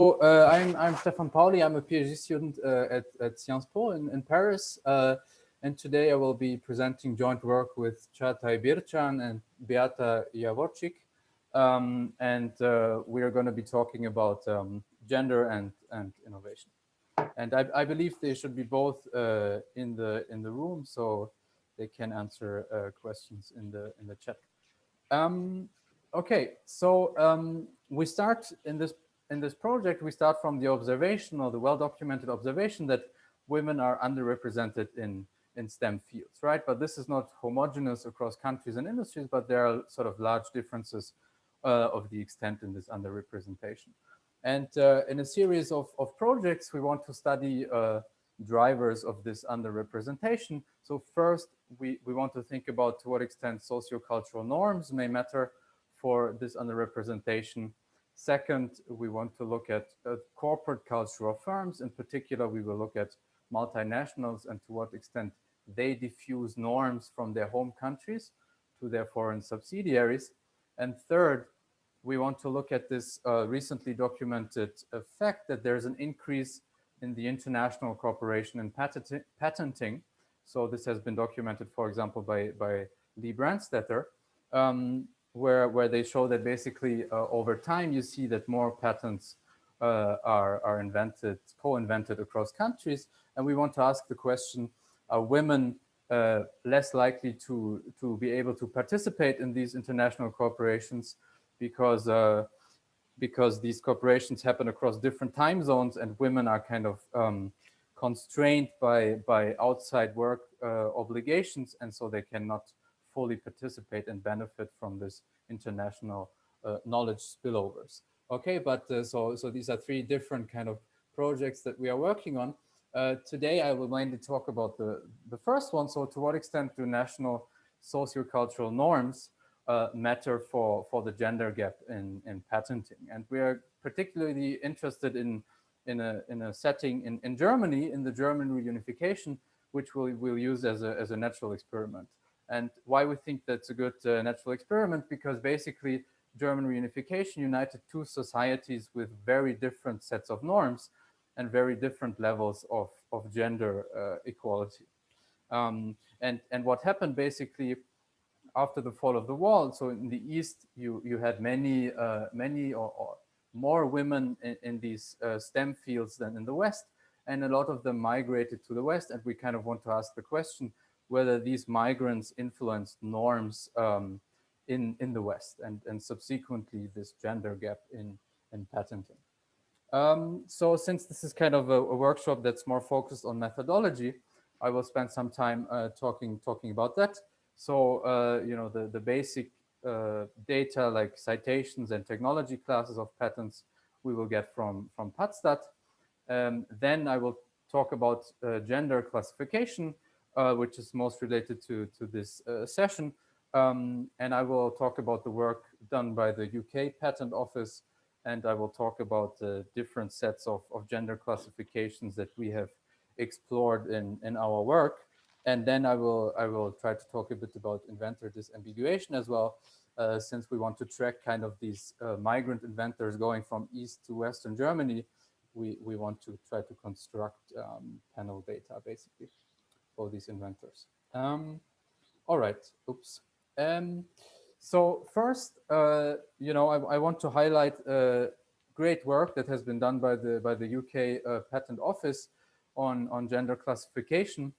I'm Stefan Pauly. I'm a PhD student at Sciences Po in Paris. And today I will be presenting joint work with Çağatay Bircan and Beata Javorcik. We are going to be talking about gender and innovation. And I believe they should be both in the room, so they can answer questions in the chat. Okay, so we start in this project. We start from the observation, or the well-documented observation, that women are underrepresented in STEM fields, right? But this is not homogeneous across countries and industries, but there are sort of large differences of the extent in this underrepresentation. And in a series of projects, we want to study drivers of this underrepresentation. So first, we want to think about to what extent socio-cultural norms may matter for this underrepresentation. Second, we want to look at corporate cultural firms. In particular, we will look at multinationals and to what extent they diffuse norms from their home countries to their foreign subsidiaries. And third, we want to look at this recently documented fact that there's an increase in the international cooperation in patenting. So this has been documented, for example, by Lee Brandstetter, where they show that basically over time you see that more patents are invented, co-invented across countries. And we want to ask the question, are women less likely to be able to participate in these international corporations because these corporations happen across different time zones and women are kind of constrained by outside work obligations, and so they cannot fully participate and benefit from this international knowledge spillovers. Okay, but so these are three different kind of projects that we are working on. Today I will mainly talk about the first one. So to what extent do national sociocultural norms matter for the gender gap in patenting? And we are particularly interested in a setting in Germany, in the German reunification, which we'll use as a natural experiment. And why we think that's a good natural experiment, because basically German reunification united two societies with very different sets of norms and very different levels of gender equality. And what happened basically after the fall of the wall, so in the East, you had many or more women in these STEM fields than in the West, and a lot of them migrated to the West. And we kind of want to ask the question whether these migrants influenced norms in the West, and subsequently this gender gap in patenting. So since this is kind of a workshop that's more focused on methodology, I will spend some time talking about that. So, you know, the basic data like citations and technology classes of patents we will get from PatStat. Then I will talk about gender classification, which is most related to this session. And I will talk about the work done by the UK Patent Office, and I will talk about the different sets of gender classifications that we have explored in our work. And then I will try to talk a bit about inventor disambiguation as well, since we want to track kind of these migrant inventors going from East to Western Germany. We want to try to construct panel data basically for these inventors. All right, oops. So first, you know, I want to highlight great work that has been done by the UK Patent Office on gender classification.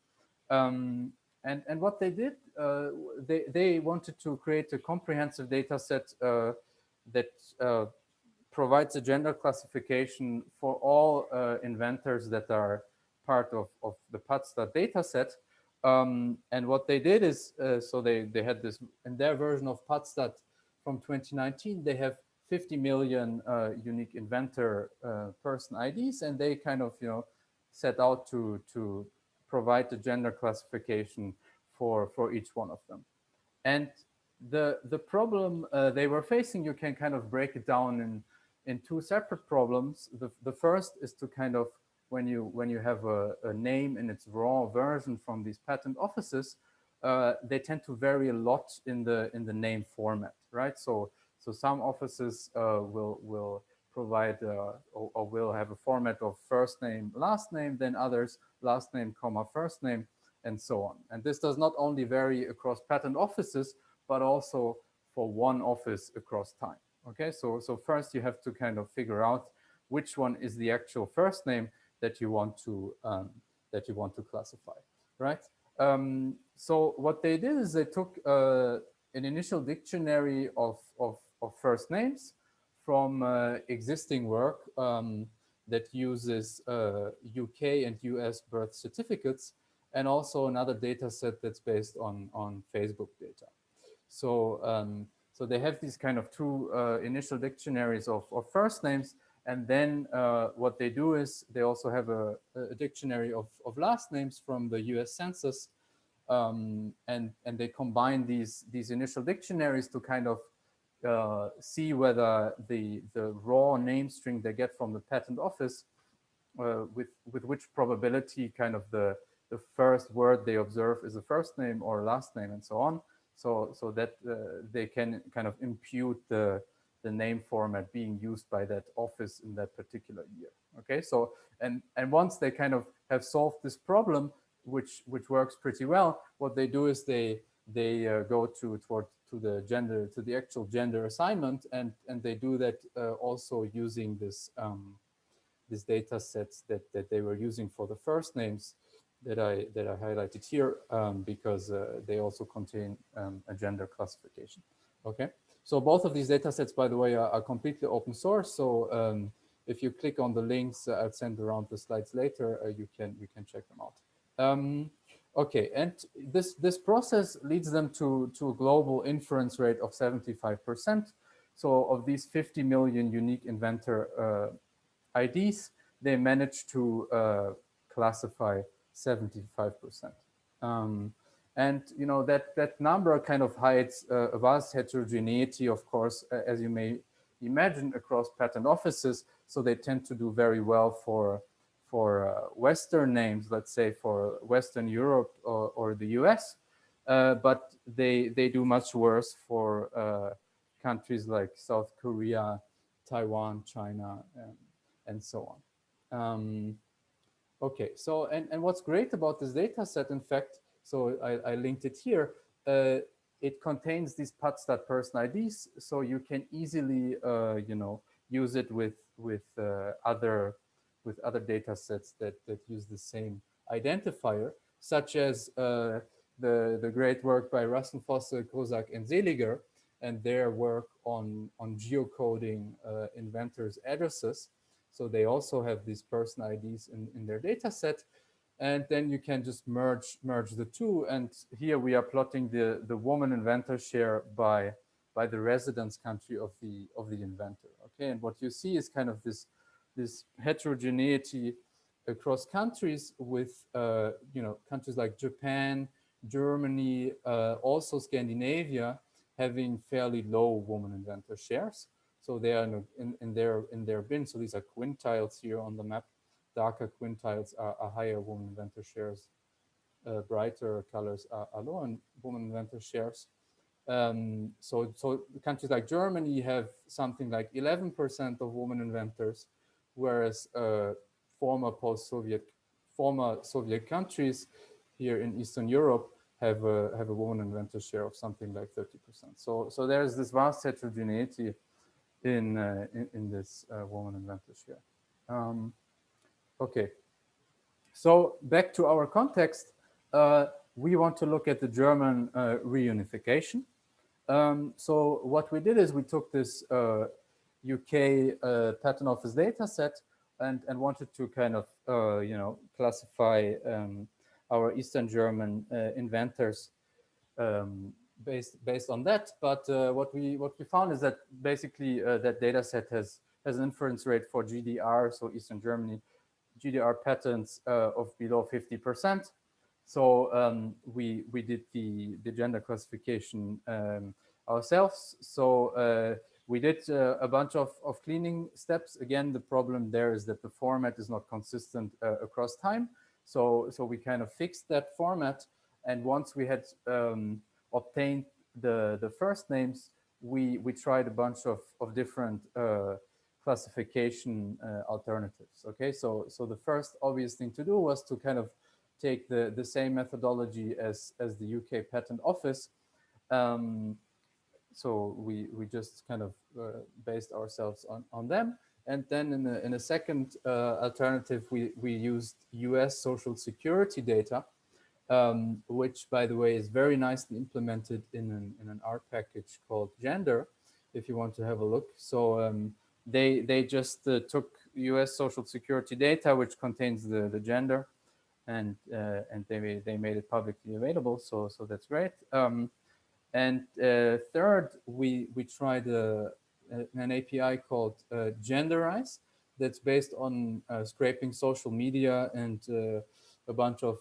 And what they did, they wanted to create a comprehensive data set that provides a gender classification for all inventors that are part of the PatStat data set. And what they did is, so they had this, in their version of PatStat from 2019, they have 50 million unique inventor person IDs, and they kind of, you know, set out to provide the gender classification for each one of them. And the problem they were facing, you can kind of break it down in two separate problems. The first is to kind of, when you have a name in its raw version from these patent offices, they tend to vary a lot in the name format, right? So some offices will provide or will have a format of first name, last name, then others last name, comma, first name, and so on. And this does not only vary across patent offices, but also for one office across time. Okay, so first you have to kind of figure out which one is the actual first name that you want to classify, right? So what they did is they took an initial dictionary of first names from existing work that uses UK and US birth certificates, and also another data set that's based on Facebook data. So they have these kind of two initial dictionaries of first names, and then what they do is they also have a dictionary of last names from the US Census, and they combine these initial dictionaries to kind of see whether the raw name string they get from the patent office, with which probability kind of the first word they observe is a first name or last name, and so on. So that they can kind of impute the name format being used by that office in that particular year. Okay, so and once they kind of have solved this problem, which works pretty well, what they do is they go to the actual gender assignment, and they do that also using this these data sets that they were using for the first names that I highlighted here, because they also contain a gender classification. Okay, so both of these data sets, by the way, are completely open source. So if you click on the links, I'll send around the slides later. You can check them out. Okay, and this process leads them to a global inference rate of 75%. So of these 50 million unique inventor IDs, they managed to classify 75%. And you know that number kind of hides a vast heterogeneity, of course, as you may imagine, across patent offices. So they tend to do very well for Western names, let's say for Western Europe or the US, but they do much worse for countries like South Korea, Taiwan, China, and so on. Okay, so and what's great about this data set, in fact, so I linked it here, it contains these PAT-STAT person IDs, so you can easily you know, use it with other data sets that use the same identifier, such as the great work by Russell, Foster, Kozak, and Seliger, and their work on geocoding inventors' addresses. So they also have these person IDs in their data set. And then you can just merge the two. And here we are plotting the woman inventor share by the residence country of the inventor. Okay, and what you see is kind of this heterogeneity across countries, with you know, countries like Japan, Germany, also Scandinavia, having fairly low woman inventor shares. So they are in their bin. So these are quintiles here on the map. Darker quintiles are higher woman inventor shares. Brighter colors are lower woman inventor shares. So countries like Germany have something like 11% of women inventors, whereas former Soviet countries here in Eastern Europe have a woman inventor share of something like 30%. So there's this vast heterogeneity in this woman inventor share. Okay, so back to our context, we want to look at the German reunification. So what we did is we took this UK Patent Office data set and wanted to kind of you know, classify our Eastern German inventors based on that. But what we found is that basically that data set has an inference rate for GDR, so Eastern Germany, GDR patents of below 50%. So we did the gender classification ourselves. So we did a bunch of cleaning steps. Again, the problem there is that the format is not consistent across time. So we kind of fixed that format. And once we had obtained the first names, we tried a bunch of different classification alternatives. Okay, so the first obvious thing to do was to kind of take the same methodology as the UK Patent Office. So we just kind of based ourselves on them. And then in a second alternative, we used US Social Security data, which, by the way, is very nicely implemented in an art package called Gender, if you want to have a look. So they just took US Social Security data, which contains the gender, and they made it publicly available. So that's great. And third, we tried an API called Genderize that's based on scraping social media and a bunch of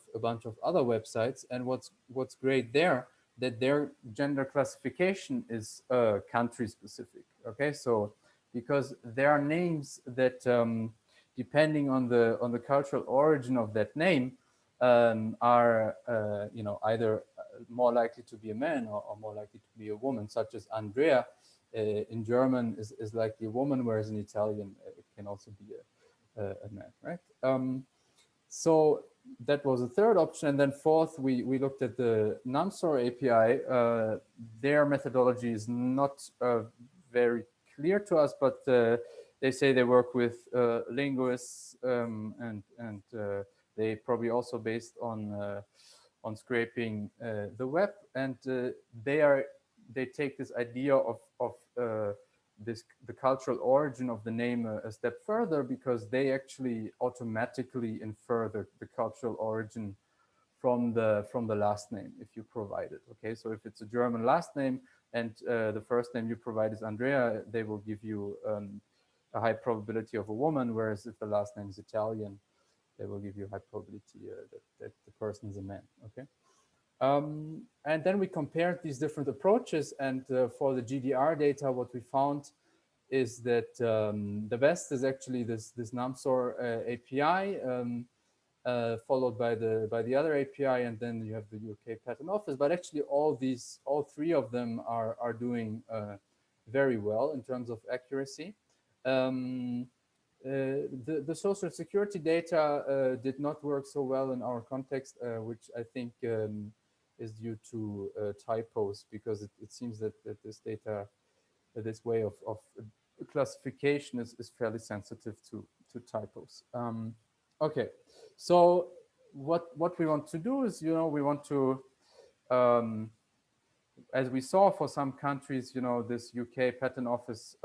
other websites. And what's great there, that their gender classification is country specific. Okay, so because there are names that depending on the cultural origin of that name are either more likely to be a man or more likely to be a woman, such as Andrea in German is likely a woman, whereas in Italian it can also be a man, right? So that was the third option. And then fourth, we looked at the NumStor API. Their methodology is not very clear to us, but they say they work with linguists and they probably also based on scraping the web, and they take this idea of the cultural origin of the name a step further, because they actually automatically infer the cultural origin from the last name if you provide it. Okay, so if it's a German last name and the first name you provide is Andrea, they will give you a high probability of a woman, whereas if the last name is Italian, they will give you a high probability that the person is a man. Okay. And then we compared these different approaches, and for the GDR data, what we found is that the best is actually this NumStor API, followed by the other API, and then you have the UK Patent Office. But actually, all three of them are doing very well in terms of accuracy. The social security data did not work so well in our context, which I think is due to typos, because it seems that this data, this way of classification is fairly sensitive to typos. Okay, so what we want to do is, we want to, as we saw for some countries, this UK Patent Office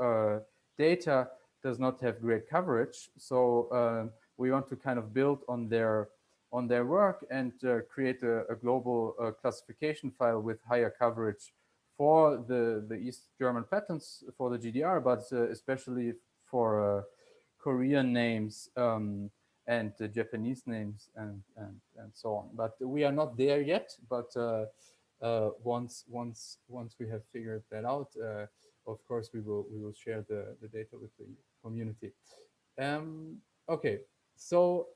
data does not have great coverage. So we want to kind of build on their work and create a global classification file with higher coverage for the East German patents for the GDR, but especially for Korean names and Japanese names and so on. But we are not there yet. But once we have figured that out, of course we will share the data with the community. Okay, so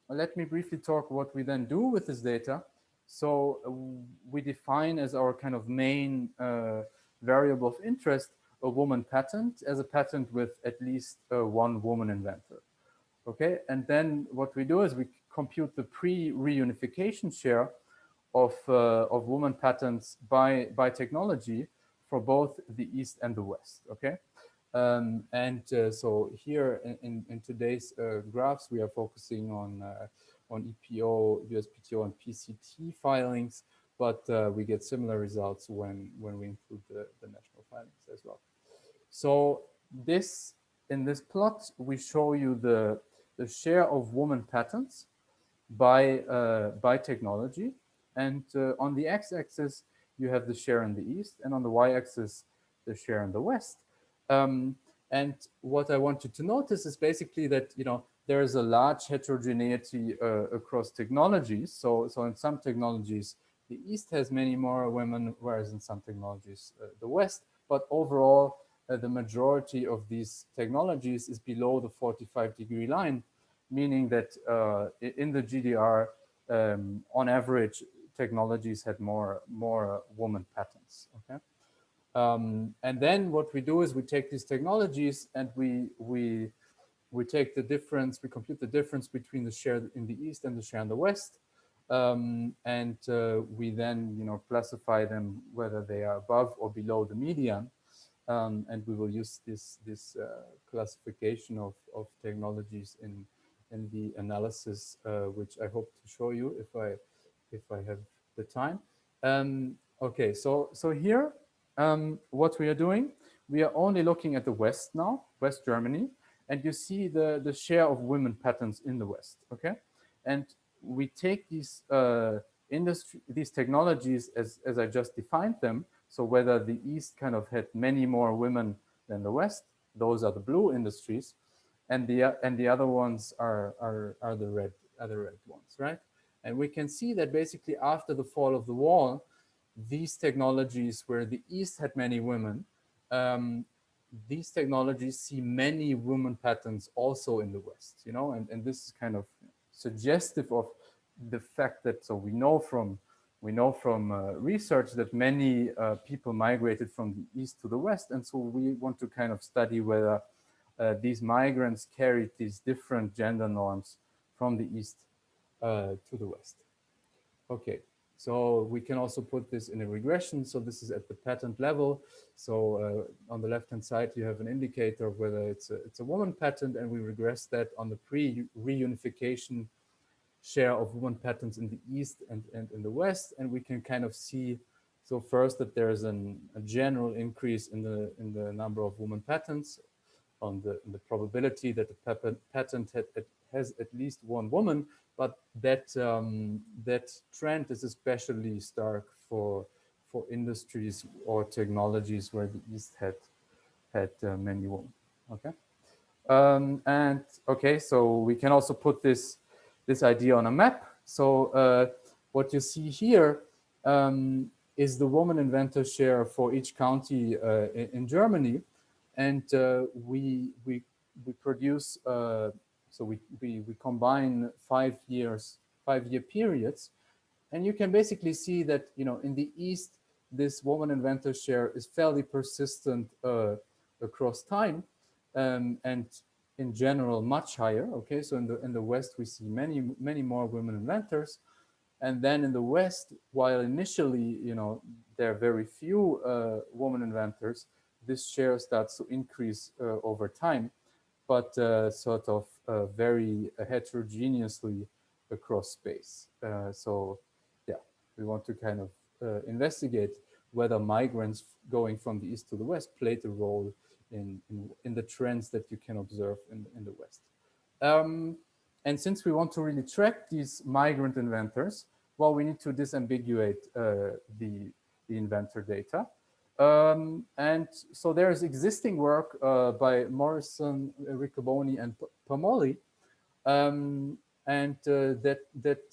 let me briefly talk what we then do with this data. So we define as our kind of main variable of interest a woman patent as a patent with at least one woman inventor. Okay, and then what we do is we compute the pre-reunification share of woman patents by technology for both the East and the West. Okay, so here in today's graphs, we are focusing on EPO, USPTO, and PCT filings, but we get similar results when we include the national filings as well. So in this plot, we show you the share of woman patents by technology, and on the x-axis you have the share in the East, and on the y-axis the share in the West. And what I want you to notice is basically that there is a large heterogeneity across technologies. So in some technologies the East has many more women, whereas in some technologies the West. But overall, the majority of these technologies is below the 45-degree line, meaning that in the GDR, on average, technologies had more woman patents. Okay, And then what we do is we take these technologies and we take the difference, we compute the difference between the share in the East and the share in the West. And we then, classify them whether they are above or below the median. And we will use this classification of technologies in the analysis, which I hope to show you if I have the time. Okay, so here, what we are doing, we are only looking at the West now, West Germany, and you see the share of women patents in the West. Okay, and we take these these technologies as I just defined them. So whether the East kind of had many more women than the West, those are the blue industries, and the other ones are the red ones, right? And we can see that basically after the fall of the wall, these technologies where the East had many women, these technologies see many women patents also in the West, and this is kind of suggestive of the fact that, so we know from research that many people migrated from the East to the West, and so we want to kind of study whether these migrants carried these different gender norms from the East to the West. Okay, so we can also put this in a regression. So this is at the patent level. So on the left-hand side, you have an indicator of whether it's a woman patent, and we regress that on the pre-reunification share of women patents in the East and in the West. And we can kind of see, so first, that there's a general increase in the number of women patents, on the probability that the patent has at least one woman, but that that trend is especially stark for industries or technologies where the East had many women. Okay, and okay, so we can also put this idea on a map. So what you see here is the woman inventor share for each county in Germany. And we produce, so we combine 5 year periods, and you can basically see that in the East, this woman inventor share is fairly persistent across time, and in general much higher. Okay, so in the West we see many more women inventors, and then in the West, while initially there are very few women inventors, this share starts to increase over time, but sort of very heterogeneously across space. So yeah, we want to kind of investigate whether migrants going from the East to the West played a role in the trends that you can observe in the West. And since we want to really track these migrant inventors, well, we need to disambiguate the inventor data. And so there's existing work by Morrison, Riccoboni, and Pauly, and that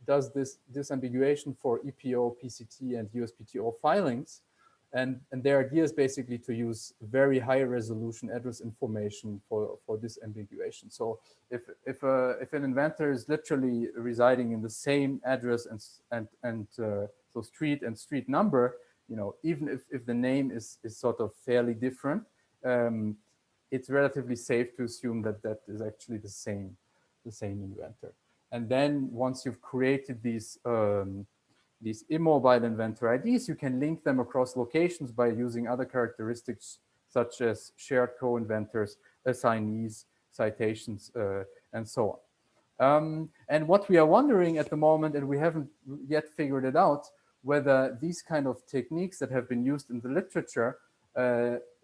does this disambiguation for EPO, PCT, and USPTO filings. And their idea is basically to use very high resolution address information for disambiguation. So if an inventor is literally residing in the same address and so street and street number, even if the name is sort of fairly different, it's relatively safe to assume that that is actually the same inventor. And then once you've created these immobile inventor IDs, you can link them across locations by using other characteristics such as shared co-inventors, assignees, citations, and so on. And what we are wondering at the moment, and we haven't yet figured it out, whether these kind of techniques that have been used in the literature,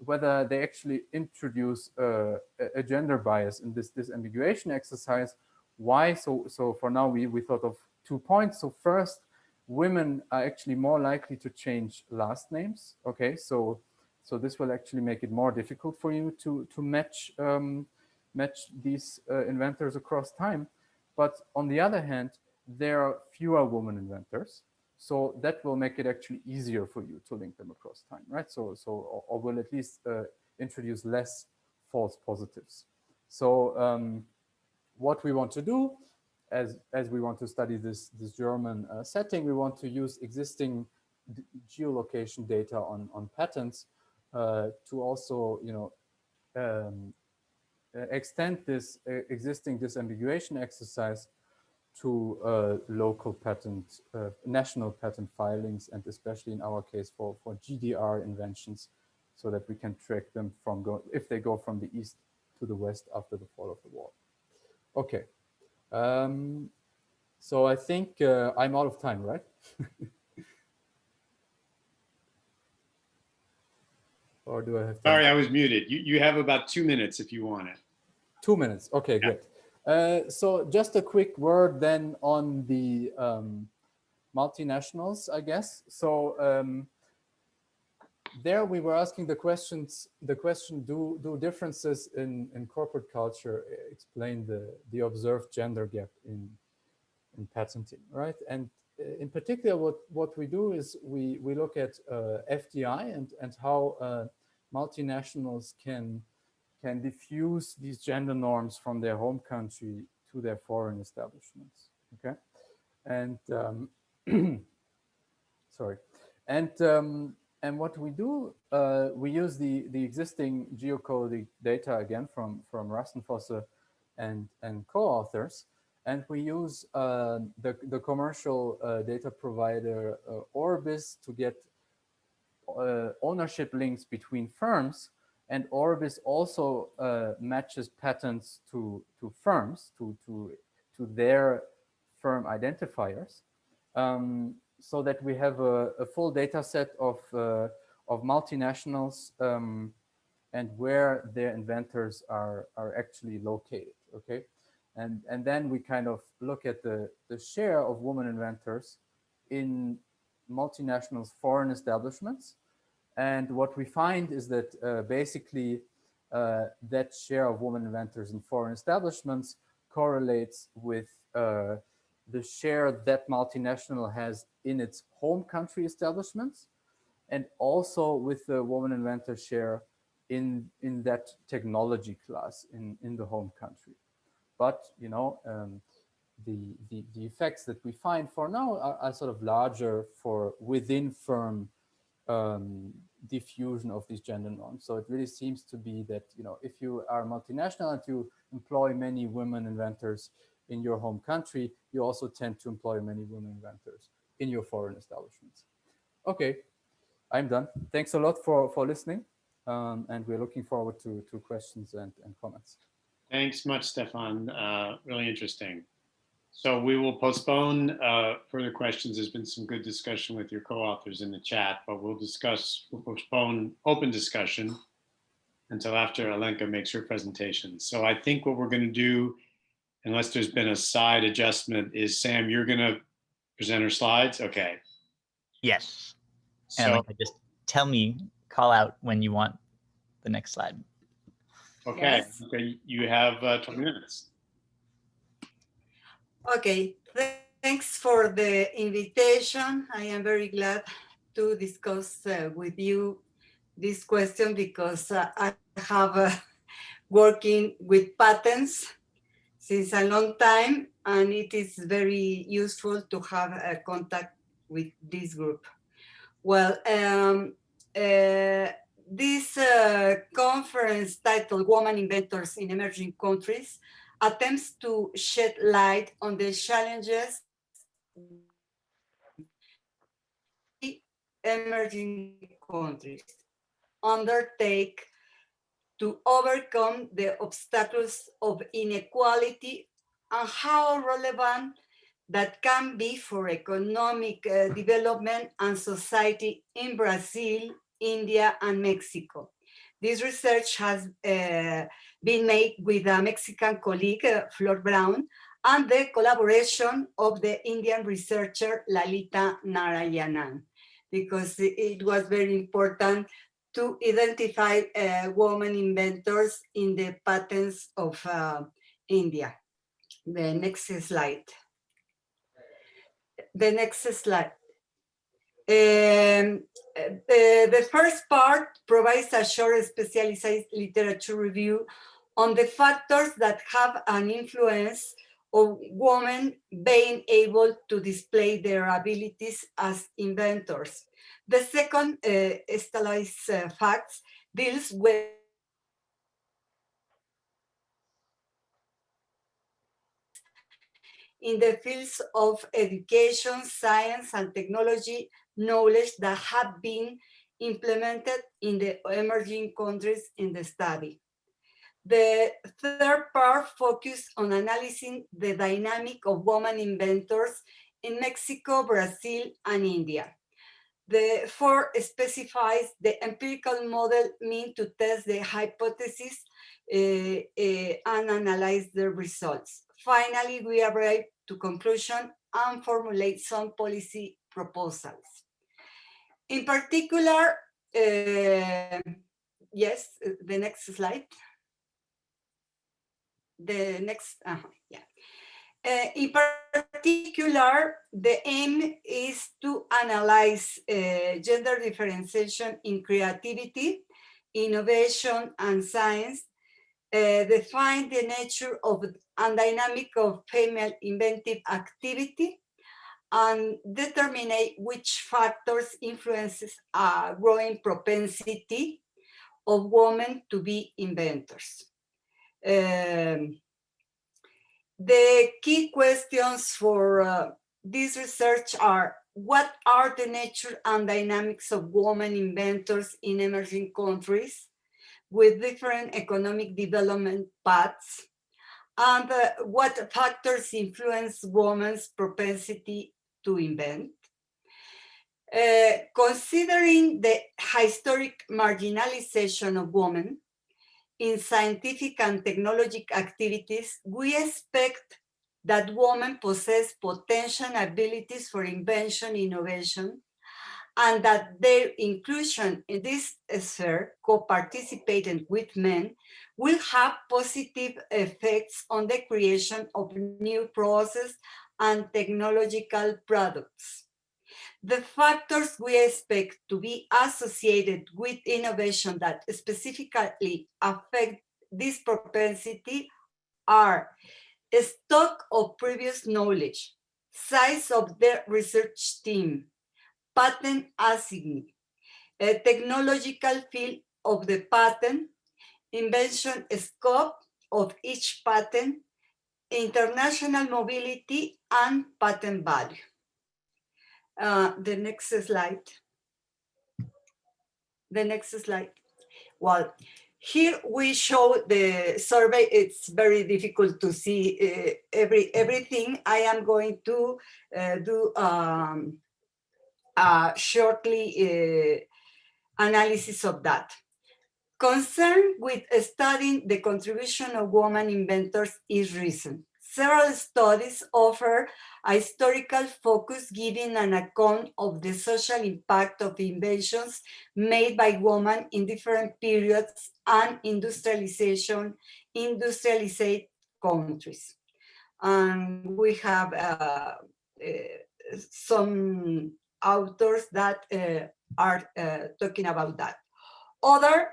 whether they actually introduce a gender bias in this disambiguation exercise. Why? So for now, we thought of 2 points. So first, women are actually more likely to change last names. Okay, so this will actually make it more difficult for you to match these inventors across time. But on the other hand, there are fewer women inventors, so that will make it actually easier for you to link them across time, right? Or will at least introduce less false positives. So what we want to do, as we want to study this German setting, we want to use existing geolocation data on patents to also, extend this existing disambiguation exercise to local patent, national patent filings, and especially in our case for GDR inventions, so that we can track them from if they go from the east to the west after the fall of the wall. Okay. So I think I'm out of time, right? Or do I have time? Sorry, I was muted. You have about 2 minutes if you want it. 2 minutes. Okay, Yeah. great. So just a quick word then on the multinationals, I guess. So there we were asking the question, do differences in corporate culture explain the observed gender gap in patenting, right? And in particular, what we do is we look at FDI and how multinationals can diffuse these gender norms from their home country to their foreign establishments. Okay, and sorry, and what we do, we use the existing geocoding data again from Rastenfosse and co-authors, and we use the commercial data provider Orbis to get ownership links between firms, and Orbis also matches patents to firms, to their firm identifiers, so that we have a full data set of multinationals and where their inventors are actually located. Okay, and then we kind of look at the share of women inventors in multinationals' foreign establishments. And what we find is that basically that share of women inventors in foreign establishments correlates with the share that multinational has in its home country establishments, and also with the woman inventor share in that technology class in the home country. But the effects that we find for now are sort of larger for within firm diffusion of these gender norms. So it really seems to be that, if you are multinational and you employ many women inventors in your home country, you also tend to employ many women inventors in your foreign establishments. Okay, I'm done. Thanks a lot for listening. And we're looking forward to questions and comments. Thanks much, Stefan. Really interesting. So we will postpone further questions. There's been some good discussion with your co-authors in the chat, but we'll postpone open discussion until after Alenka makes her presentation. So I think what we're going to do, unless there's been a side adjustment, is Sam, you're going to present her slides? Okay. Yes. So and Alenka, just tell me, call out when you want the next slide. okay, Yes. okay, you have 20 minutes. Okay, thanks for the invitation. I am very glad to discuss with you this question because I have working with patents since a long time, and it is very useful to have a contact with this group. Well, this conference titled Women Inventors in Emerging Countries attempts to shed light on the challenges emerging countries undertake to overcome the obstacles of inequality and how relevant that can be for economic development and society in Brazil, India, and Mexico. This research has been made with a Mexican colleague, Flor Brown, and the collaboration of the Indian researcher Lalita Narayanan, because it was very important to identify women inventors in the patents of India. The next slide. The next slide. The first part provides a short specialized literature review on the factors that have an influence of women being able to display their abilities as inventors. The second stylized facts deals with in the fields of education, science, and technology knowledge that have been implemented in the emerging countries in the study. The third part focused on analyzing the dynamic of women inventors in Mexico, Brazil, and India. The fourth specifies the empirical model meant to test the hypothesis and analyze the results. Finally, we arrive to conclusion and formulate some policy proposals. In particular, yes, the next slide. The next, yeah. In particular, the aim is to analyze gender differentiation in creativity, innovation, and science, define the nature of and dynamic of female inventive activity, and determine which factors influences a growing propensity of women to be inventors. The key questions for this research are: what are the nature and dynamics of women inventors in emerging countries with different economic development paths? And what factors influence women's propensity to invent? Considering the historic marginalization of women in scientific and technological activities, we expect that women possess potential abilities for invention, innovation, and that their inclusion in this sphere, co-participating with men, will have positive effects on the creation of new processes and technological products. The factors we expect to be associated with innovation that specifically affect this propensity are stock of previous knowledge, size of the research team, patent assignee, a technological field of the patent, invention scope of each patent, international mobility, and patent value. The next slide. The next slide. Well, here we show the survey. It's very difficult to see everything. I am going to do shortly analysis of that. Concern with studying the contribution of women inventors is recent. Several studies offer a historical focus, giving an account of the social impact of inventions made by women in different periods and industrialized countries. And we have some authors that are talking about that. Others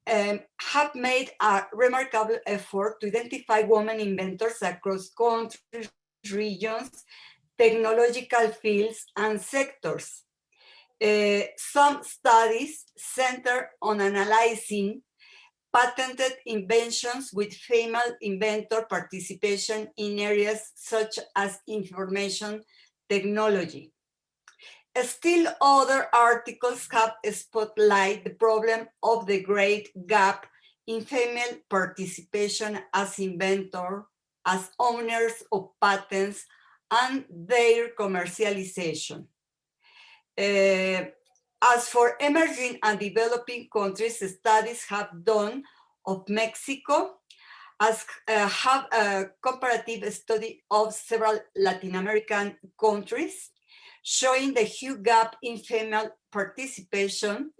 have made a remarkable effort to identify women inventors across countries, regions, technological fields, and sectors. Some studies center on analyzing patented inventions with female inventor participation in areas such as information technology. Still, other articles have spotlighted the problem of the great gap in female participation as inventor, as owners of patents, and their commercialization. As for emerging and developing countries, studies have done of Mexico, as have a comparative study of several Latin American countries, showing the huge gap in female participation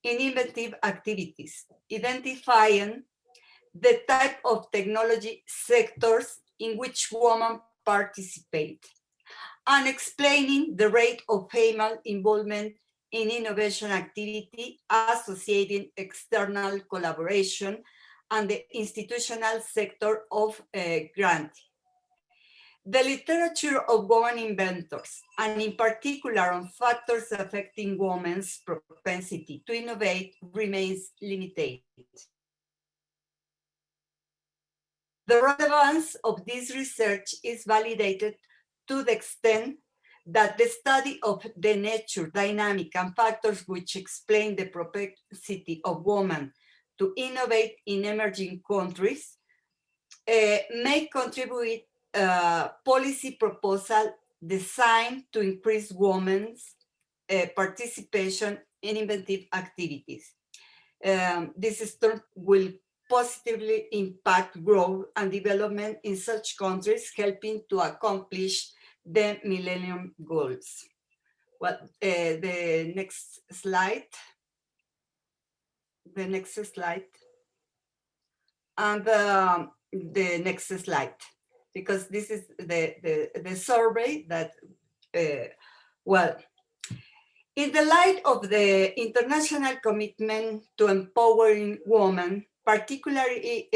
in inventive activities, identifying the type of technology sectors in which women participate, and explaining the rate of female involvement in innovation activity associating external collaboration and the institutional sector of granting. The literature of women inventors, and in particular on factors affecting women's propensity to innovate, remains limited. The relevance of this research is validated to the extent that the study of the nature, dynamic, and factors which explain the propensity of women to innovate in emerging countries may contribute policy proposal designed to increase women's participation in inventive activities. This system will positively impact growth and development in such countries, helping to accomplish the Millennium Goals. Well, the next slide. The next slide. And the next slide, because this is the survey that, well, in the light of the international commitment to empowering women, particularly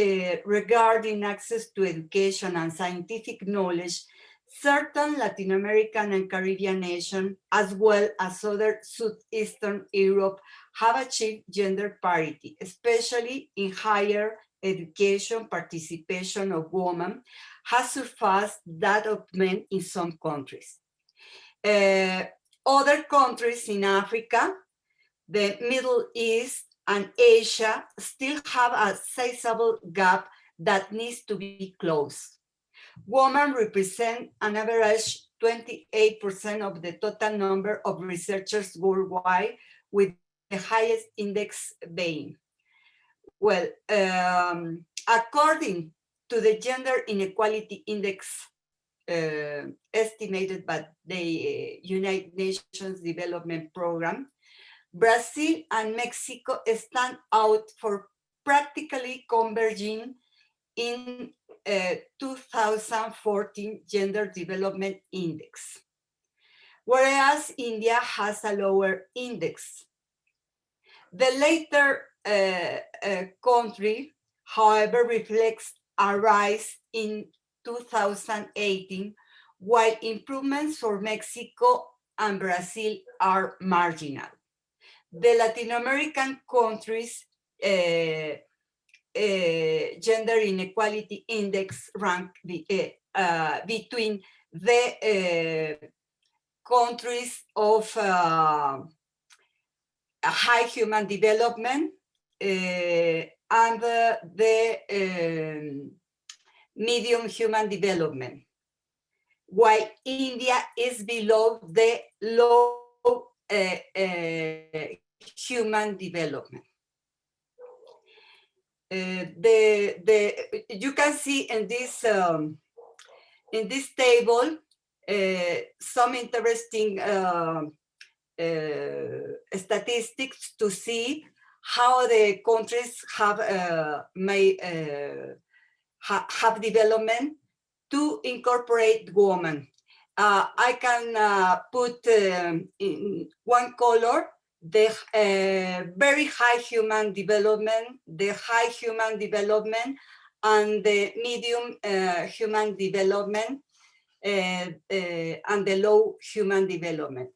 regarding access to education and scientific knowledge, certain Latin American and Caribbean nations, as well as other Southeastern Europe, have achieved gender parity, especially in higher education. Participation of women has surpassed that of men in some countries. Other countries in Africa, the Middle East, and Asia still have a sizable gap that needs to be closed. Women represent an average 28% of the total number of researchers worldwide, with the highest index being. Well, according to the Gender Inequality Index estimated by the United Nations Development Program, Brazil and Mexico stand out for practically converging in 2014 Gender Development Index, whereas India has a lower index. The latter country, however, reflects a rise in 2018, while improvements for Mexico and Brazil are marginal. The Latin American countries' gender inequality index rank between the countries of high human development and the medium human development, while India is below the low human development. You can see in this table some interesting statistics to see how the countries have have development to incorporate women. I can put in one color the very high human development, the high human development, and the medium human development, and the low human development.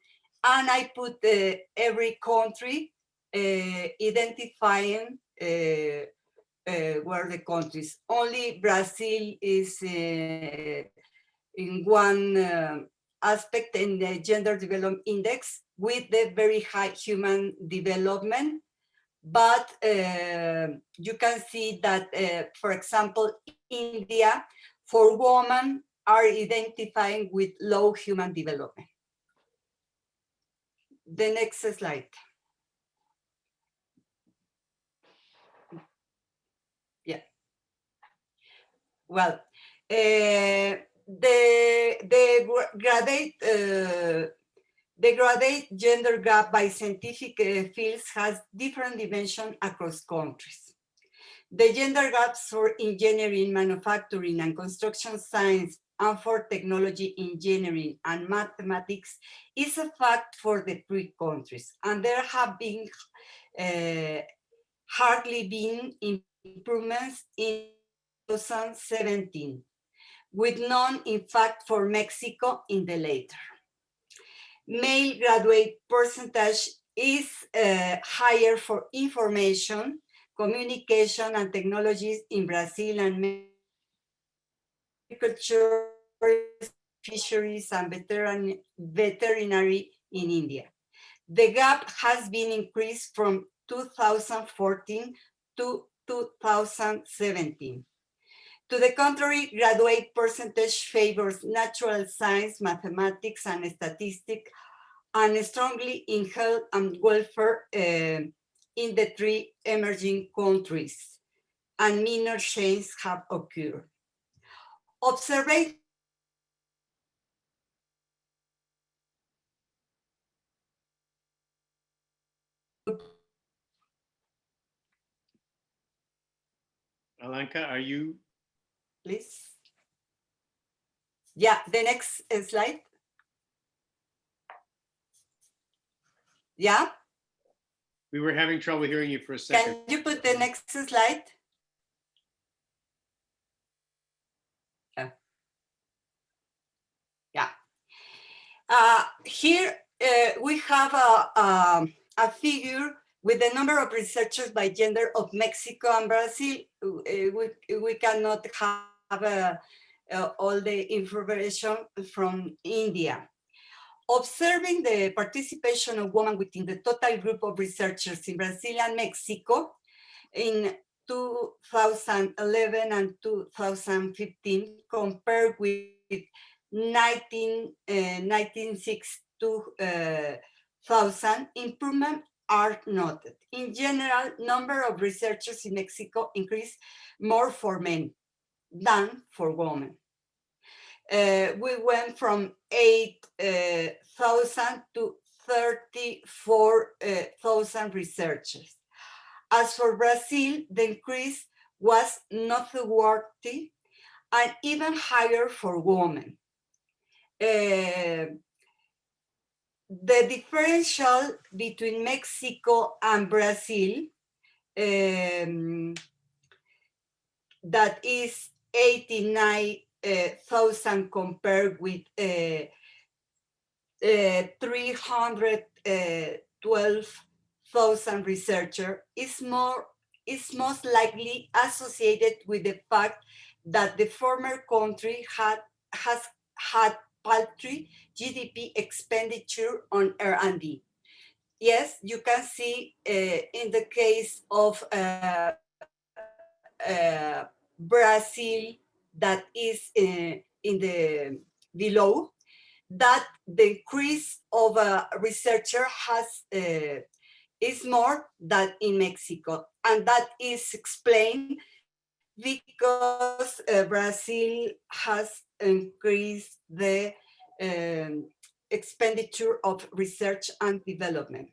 And I put every country identifying where the countries. Only Brazil is in one aspect in the Gender Development Index with the very high human development. But you can see that, for example, India, for women, are identifying with low human development. The next slide. Yeah. Well, the gradate gender gap by scientific fields has different dimensions across countries. The gender gaps for engineering, manufacturing, and construction science, and for technology, engineering, and mathematics is a fact for the three countries, and there have been hardly been improvements in 2017. with none, in fact, for Mexico in the later. Male graduate percentage is higher for information, communication, and technologies in Brazil, and agriculture, fisheries, and veterinary in India. The gap has been increased from 2014 to 2017. To the contrary, graduate percentage favors natural science, mathematics, and statistics, and strongly in health and welfare in the three emerging countries, and minor changes have occurred. Observation Alenka, are you? please. Yeah, the next slide. Yeah. We were having trouble hearing you for a second. Can you put the next slide? Yeah. Here we have a figure with the number of researchers by gender of Mexico and Brazil. We cannot have all the information from India. Observing the participation of women within the total group of researchers in Brazil and Mexico in 2011 and 2015 compared with 1996 to 2000, improvements are noted. In general, number of researchers in Mexico increased more for men than for women. We went from 8,000 to 34,000 researchers. As for Brazil, the increase was noteworthy and even higher for women. The differential between Mexico and Brazil, that is 89,000 compared with 312,000 researchers, is most likely associated with the fact that the former country has had paltry GDP expenditure on R&D. Yes, you can see in the case of Brazil, that is in the below, that the increase of a researcher is more than in Mexico, and that is explained because Brazil has increased the expenditure of research and development.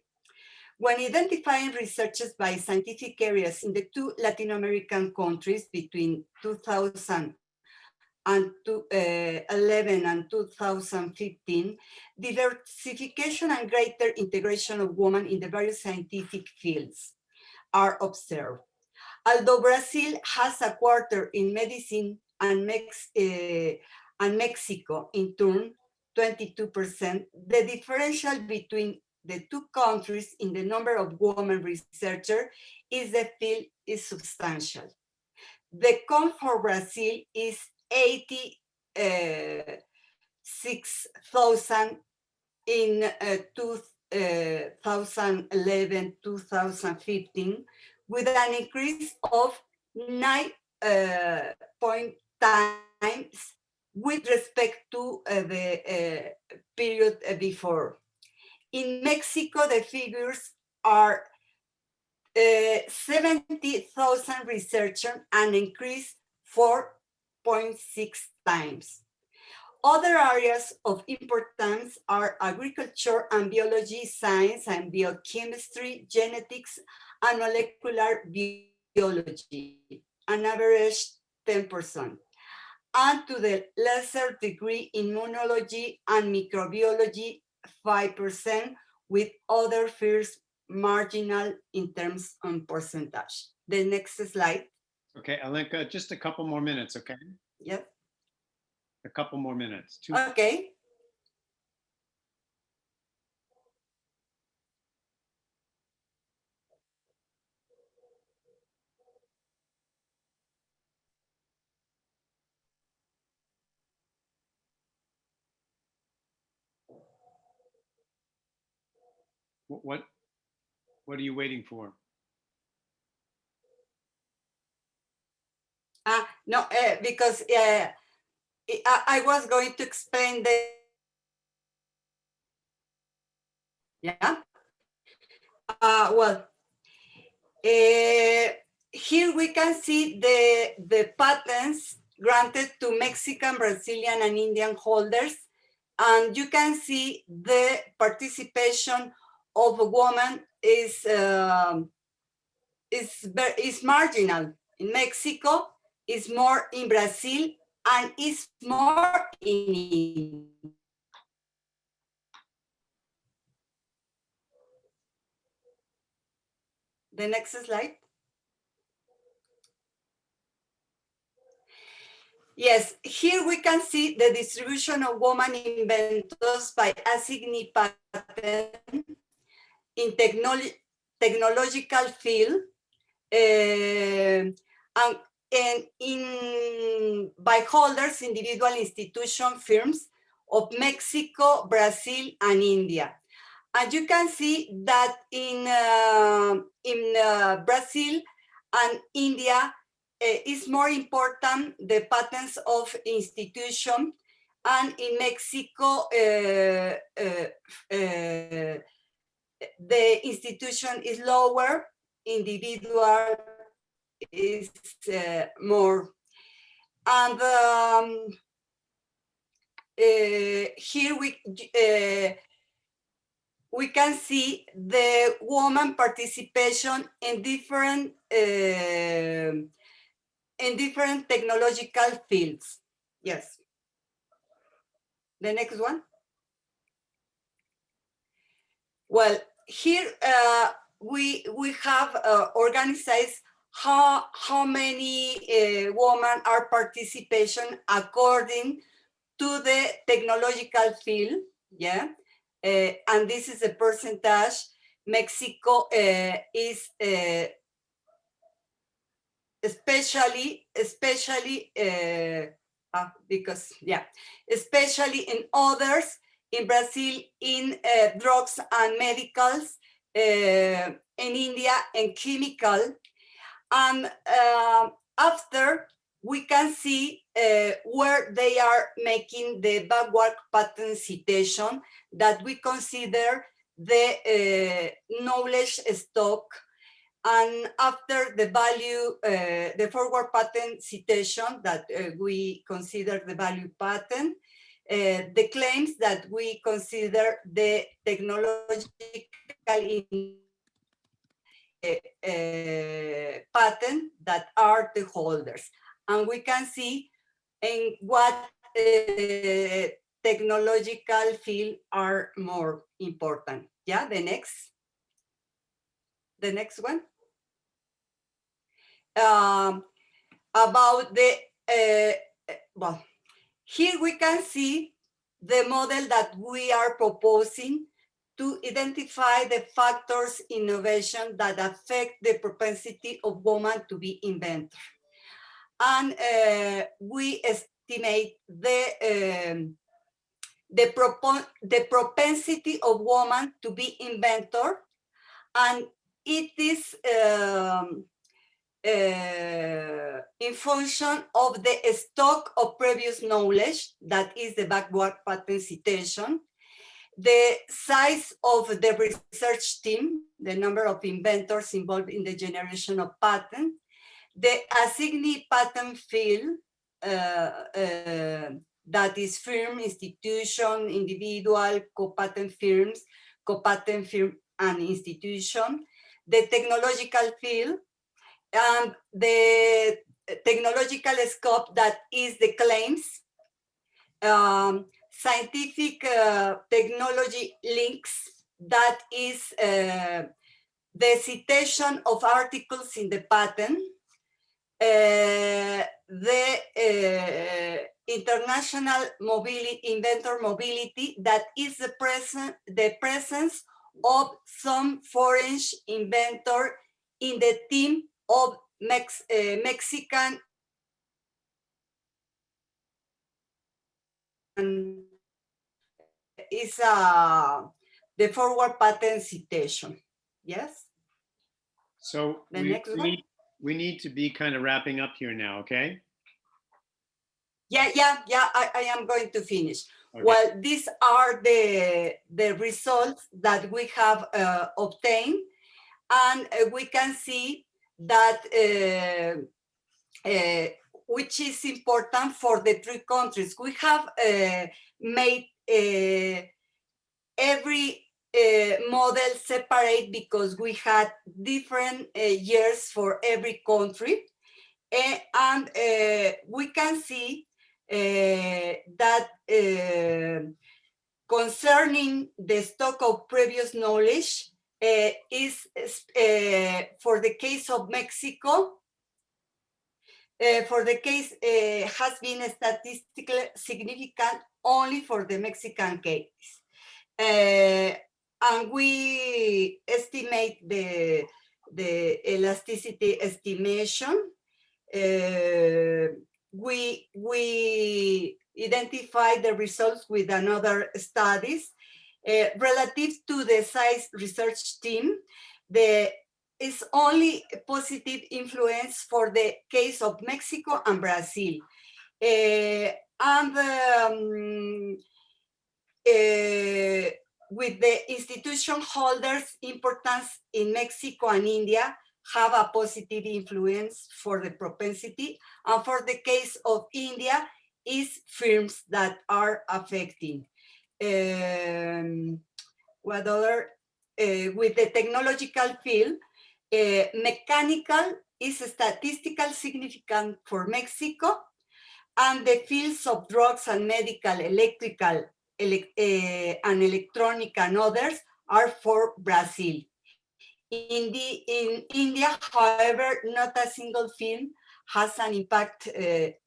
When identifying researchers by scientific areas in the two Latin American countries between 2011 and 2015, diversification and greater integration of women in the various scientific fields are observed. Although Brazil has a quarter in medicine and Mexico in turn 22%, the differential between the two countries in the number of women researchers in the field is substantial. The count for Brazil is 86,000 in 2011-2015, with an increase of 9 times with respect to the period before. In Mexico, the figures are 70,000 researchers, an increase 4.6 times. Other areas of importance are agriculture and biology, science and biochemistry, genetics, and molecular biology, an average 10%. And to the lesser degree, immunology and microbiology, 5%, with other fields marginal in terms of percentage. The next slide. Okay, Alenka, just a couple more minutes, okay? Yep. A couple more minutes. Okay. What are you waiting for? No, because I was going to explain the, yeah. Well, here we can see the patents granted to Mexican, Brazilian, and Indian holders. And you can see the participation of a woman is marginal. In Mexico, is more in Brazil, and is more in. The next slide. Yes, here we can see the distribution of women inventors by assignee patent in technological field, and in by holders, individual institution firms of Mexico, Brazil, and India. And you can see that in Brazil and India, is more important the patents of institution, and in Mexico, the institution is lower, individual is more. And here we can see the woman participation in different technological fields. Yes. The next one. Well, here we have organized how many women are participation according to the technological field. Yeah. And this is a percentage. Mexico is especially because, yeah, especially in others, in Brazil, in drugs and medicals, in India, and chemical. And after, we can see where they are making the backward patent citation that we consider the knowledge stock. And after the value, the forward patent citation that we consider the value patent, the claims that we consider the technological patent that are the holders. And we can see in what technological field are more important. Yeah, the next one. About the, well, here we can see the model that we are proposing to identify the factors in innovation that affect the propensity of women to be inventor. And we estimate the propensity of women to be inventor, and it is in function of the stock of previous knowledge, that is the backward patent citation, the size of the research team, the number of inventors involved in the generation of patent, the assignee patent field, that is firm, institution, individual, co-patent firms, co-patent firm, and institution, the technological field, and the technological scope, that is the claims, scientific technology links, that is the citation of articles in the patent, the international mobility, inventor mobility, that is the presence of some foreign inventor in the team of Mexican is the forward patent citation. Yes. So The next one. we need to be kind of wrapping up here now, okay? Yeah, I am going to finish. Okay. Well, these are the results that we have obtained, and we can see that which is important for the three countries. We have made every model separate because we had different years for every country. And we can see that concerning the stock of previous knowledge is for the case of Mexico, for the case has been statistically significant only for the Mexican case. And we estimate the elasticity estimation. We identify the results with another studies relative to the size research team. There is only a positive influence for the case of Mexico and Brazil. With the institution holders' importance in Mexico and India have a positive influence for the propensity, and for the case of India is firms that are affecting. What other? With the technological field, mechanical is statistically significant for Mexico, and the fields of drugs and medical, electrical, and electronic and others are for Brazil. In India, however, not a single film has an impact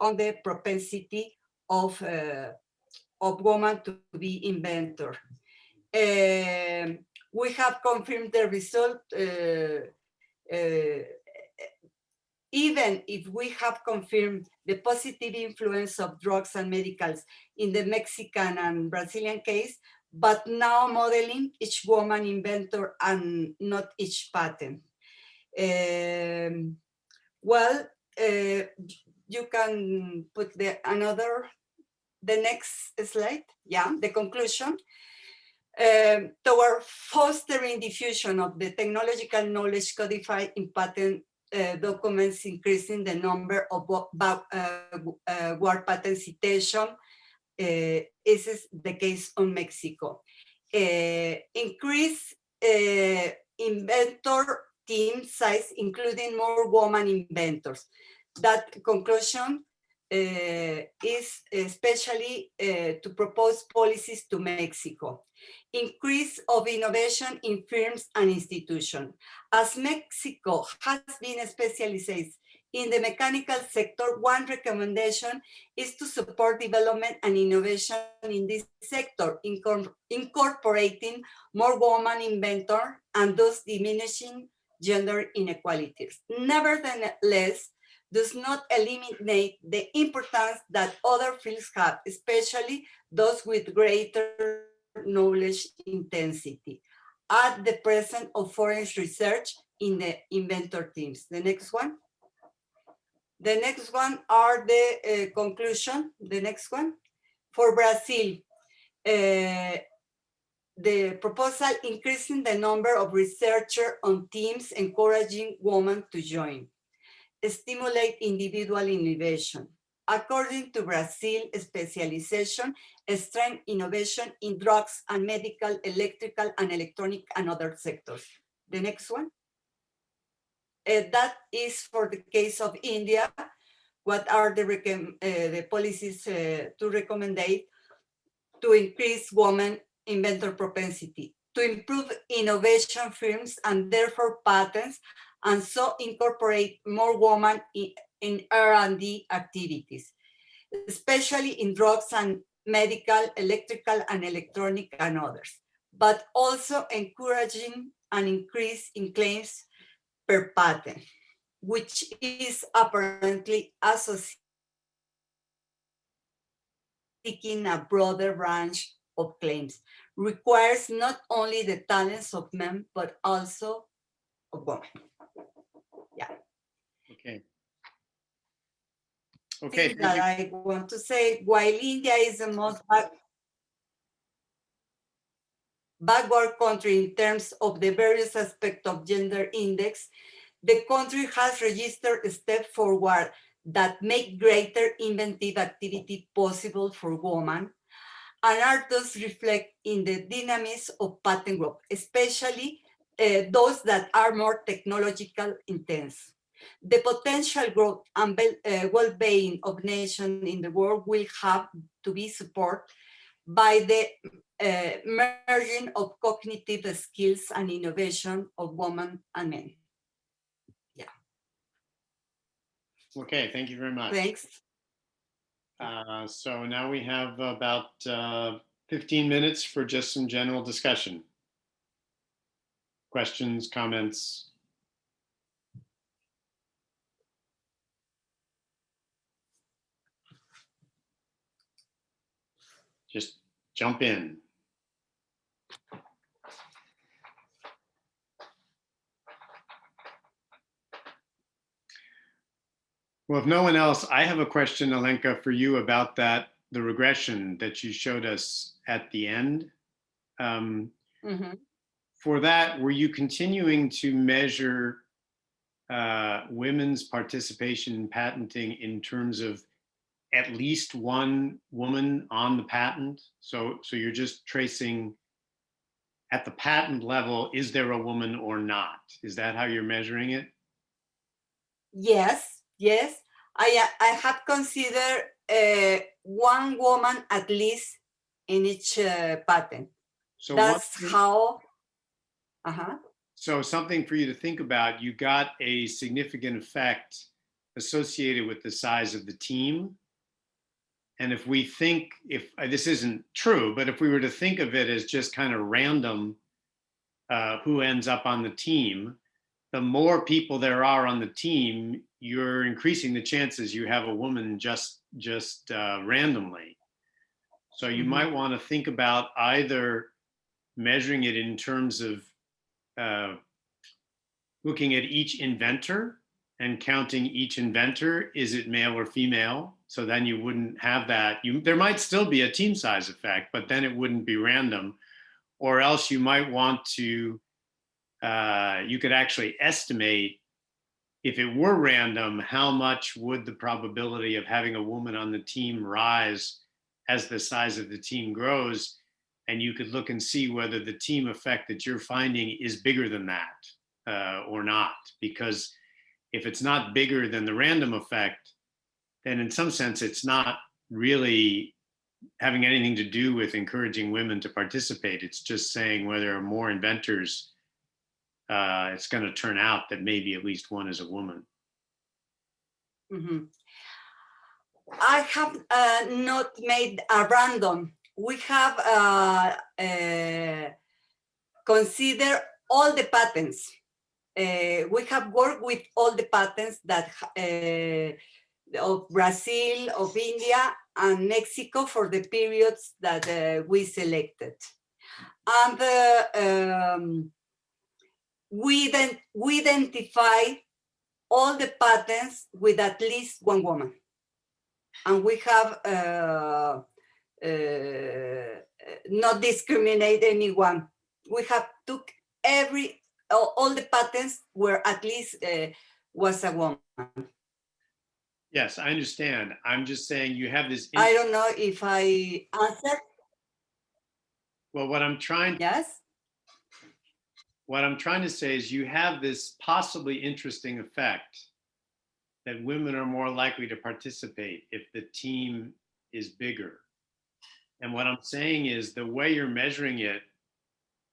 on the propensity of women to be inventor. We have confirmed the result. Even if we have confirmed the positive influence of drugs and medicals in the Mexican and Brazilian case, but now modeling each woman inventor and not each patent. Well, you can put the next slide. Yeah, the conclusion. Toward fostering diffusion of the technological knowledge codified in patent documents, increasing the number of word patent citation. This is the case on Mexico. Increase inventor team size, including more woman inventors. That conclusion is especially to propose policies to Mexico. Increase of innovation in firms and institutions. As Mexico has been specialized in the mechanical sector, one recommendation is to support development and innovation in this sector, incorporating more women inventors and thus diminishing gender inequalities. Nevertheless, does not eliminate the importance that other fields have, especially those with greater knowledge intensity, at the present of foreign research in the inventor teams. The next one. The next one are the conclusion. The next one. For Brazil, the proposal increasing the number of researchers on teams, encouraging women to join. Stimulate individual innovation. According to Brazil, specialization strengthens innovation in drugs and medical, electrical, and electronic and other sectors. The next one. That is for the case of India. What are the policies to recommend to increase women inventor propensity, to improve innovation firms and therefore patents, and so incorporate more women in R&D activities. especially in drugs and medical, electrical, and electronic, and others, but also encouraging an increase in claims per patent, which is apparently associated seeking a broader range of claims, requires not only the talents of men, but also of women. Yeah. Okay. Okay. Thing that I want to say, while India is the most backward country in terms of the various aspects of gender index, the country has registered a step forward that make greater inventive activity possible for women and are thus reflect in the dynamism of patent growth, especially those that are more technological intense. The potential growth and well-being of nations in the world will have to be supported by the merging of cognitive skills and innovation of women and men. Yeah. Okay, thank you very much. Thanks. So now we have about 15 minutes for just some general discussion. Questions, comments? Just jump in. Well, if no one else, I have a question, Alenka, for you about that, the regression that you showed us at the end. For that, were you continuing to measure women's participation in patenting in terms of at least one woman on the patent? So you're just tracing at the patent level, is there a woman or not? Is that how you're measuring it? Yes, yes. I have considered one woman at least in each patent. So that's how. So something for you to think about, you got a significant effect associated with the size of the team. And if we think, if this isn't true, but if we were to think of it as just kind of random who ends up on the team, the more people there are on the team, you're increasing the chances you have a woman just randomly. So you might want to think about either measuring it in terms of looking at each inventor and counting each inventor, is it male or female? So then you wouldn't have that. There might still be a team size effect, but then it wouldn't be random. Or else you might want to, you could actually estimate, if it were random, how much would the probability of having a woman on the team rise as the size of the team grows? And you could look and see whether the team effect that you're finding is bigger than that or not. Because if it's not bigger than the random effect, then in some sense, it's not really having anything to do with encouraging women to participate. It's just saying whether there are more inventors, it's going to turn out that maybe at least one is a woman. I have not made a random. We have considered all the patents. We have worked with all the patents that of Brazil, of India, and Mexico for the periods that we selected. And we identify all the patents with at least one woman. And we have not discriminate anyone. We have took all the patents where at least was a woman. Yes, I understand. I'm just saying you have this. I don't know if I answered. Well, what I'm trying to say is you have this possibly interesting effect that women are more likely to participate if the team is bigger. And what I'm saying is the way you're measuring it,